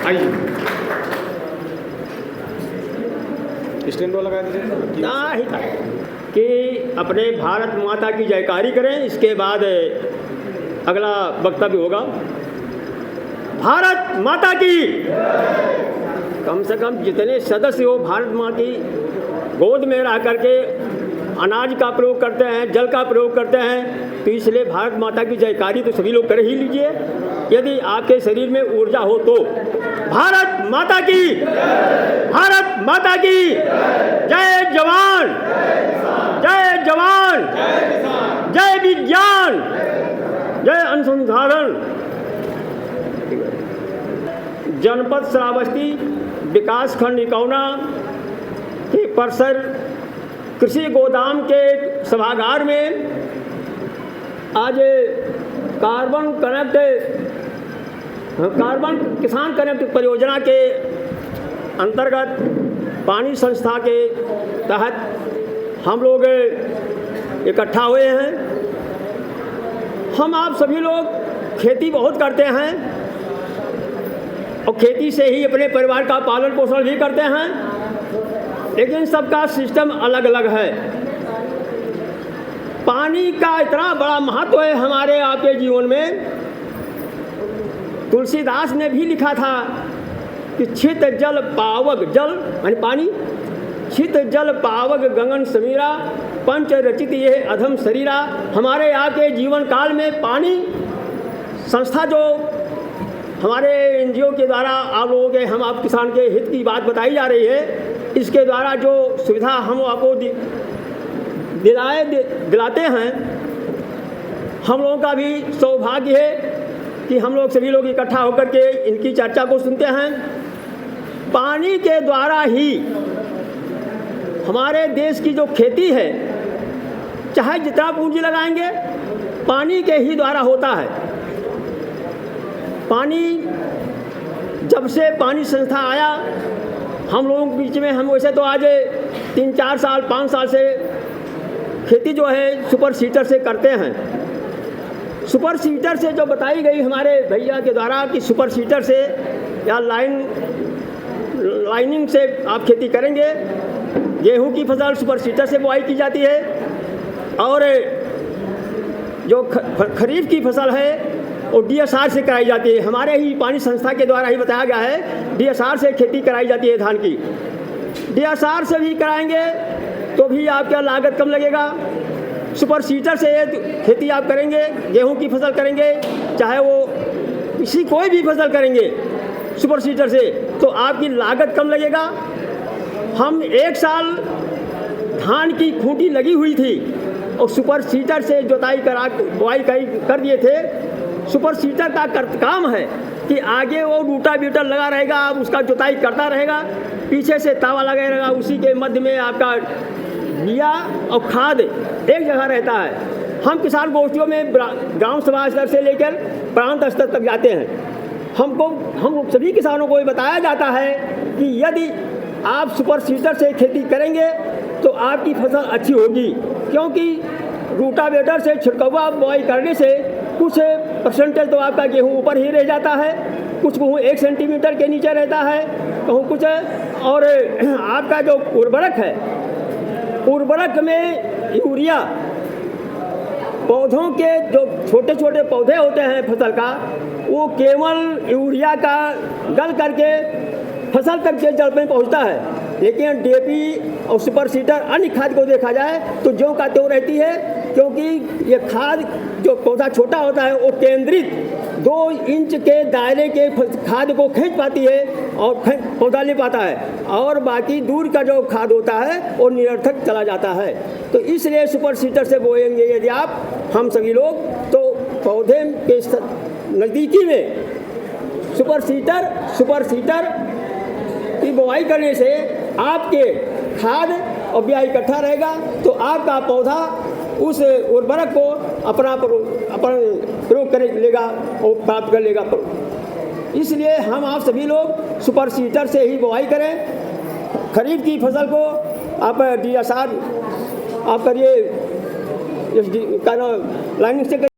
आइए स्टैंड लगा दीजिए ना ही था कि अपने भारत माता की जयकारी करें। इसके बाद अगला वक्तव्य होगा भारत माता की। कम से कम जितने सदस्य हो भारत माँ की गोद में रह करके अनाज का प्रयोग करते हैं, जल का प्रयोग करते हैं, तो इसलिए भारत माता की जयकारी तो सभी लोग कर ही लीजिए। यदि आपके शरीर में ऊर्जा हो तो भारत माता की, भारत माता की जय जवान, जय जवान, जय विज्ञान, जय अनुसंधान। जनपद श्रावस्ती विकास खंड इकौना के परिसर कृषि गोदाम के सभागार में आज कार्बन किसान कनेक्ट परियोजना के अंतर्गत पानी संस्था के तहत हम लोग इकट्ठा हुए हैं। हम आप सभी लोग खेती बहुत करते हैं और खेती से ही अपने परिवार का पालन पोषण भी करते हैं, लेकिन सबका सिस्टम अलग अलग है। पानी का इतना बड़ा महत्व है हमारे आपके जीवन में। तुलसीदास ने भी लिखा था कि छित जल पावक, जल यानी पानी, छित जल पावक गगन समीरा, पंच रचित ये अधम शरीरा। हमारे यहाँ के जीवन काल में पानी संस्था जो हमारे एनजीओ के द्वारा आप लोगों के, हम आप किसान के हित की बात बताई जा रही है, इसके द्वारा जो सुविधा हम आपको दिलाते हैं, हम लोगों का भी सौभाग्य है कि हम लोग सभी लोग इकट्ठा होकर के इनकी चर्चा को सुनते हैं। पानी के द्वारा ही हमारे देश की जो खेती है, चाहे जितना पूंजी लगाएंगे, पानी के ही द्वारा होता है। पानी, जब से पानी संस्था आया हम लोगों के बीच में, हम वैसे तो आज 3-4 साल 5 साल से खेती जो है सुपर सीटर से करते हैं। सुपर सीटर से जो बताई गई हमारे भैया के द्वारा कि सुपर सीटर से या लाइनिंग से आप खेती करेंगे, गेहूं की फसल सुपर सीटर से बुआई की जाती है और जो खरीफ की फसल है वो डीएसआर से कराई जाती है। हमारे ही पानी संस्था के द्वारा ही बताया गया है डीएसआर से खेती कराई जाती है धान की। डीएसआर से भी कराएंगे तो भी आपका लागत कम लगेगा। सुपर सीटर से खेती आप करेंगे, गेहूं की फसल करेंगे, चाहे वो कोई भी फसल करेंगे सुपर सीटर से, तो आपकी लागत कम लगेगा। हम 1 साल धान की खूंटी लगी हुई थी और सुपर सीटर से जोताई करा बुआई कर दिए थे। सुपर सीटर का काम है कि आगे वो रूटावीटर लगा रहेगा, आप उसका जोताई करता रहेगा, पीछे से तावा लगा रहेगा, उसी के मध्य में आपका बिया और खाद एक जगह रहता है। हम किसान गोष्ठियों में ग्राम सभा स्तर से लेकर प्रांत स्तर तक जाते हैं। हम सभी किसानों को ये बताया जाता है कि यदि आप सुपर सीटर से खेती करेंगे तो आपकी फसल अच्छी होगी, क्योंकि रूटावेटर से छिड़कवा बुआई करने से कुछ परसेंटेज तो आपका गेहूँ ऊपर ही रह जाता है, कुछ गेहूँ 1 सेंटीमीटर के नीचे रहता है, कहूँ कुछ। और आपका जो उर्वरक है, उर्वरक में यूरिया, पौधों के जो छोटे छोटे पौधे होते हैं फसल का, वो केवल यूरिया का गल करके फसल तक के जड़ में पहुँचता है। लेकिन डीएपी और सुपर सीटर अन्य खाद को देखा जाए तो ज्यों का त्यों रहती है, क्योंकि ये खाद जो पौधा छोटा होता है वो केंद्रित 2 इंच के दायरे के खाद को खींच पाती है और पौधा ले पाता है, और बाकी दूर का जो खाद होता है वो निरर्थक चला जाता है। तो इसलिए सुपर सीटर से बोएंगे यदि आप, हम सभी लोग, तो पौधे के नज़दीकी में सुपर सीटर की बुआई करने से आपके खाद और बिया इकट्ठा रहेगा, तो आपका पौधा उस उर्वरक को अपना प्रयोग कर लेगा और प्राप्त कर लेगा। इसलिए हम आप सभी लोग सुपर सीटर से ही बुआई करें। खरीफ की फसल को आप डीएसआर आप करिए, लाइनिंग से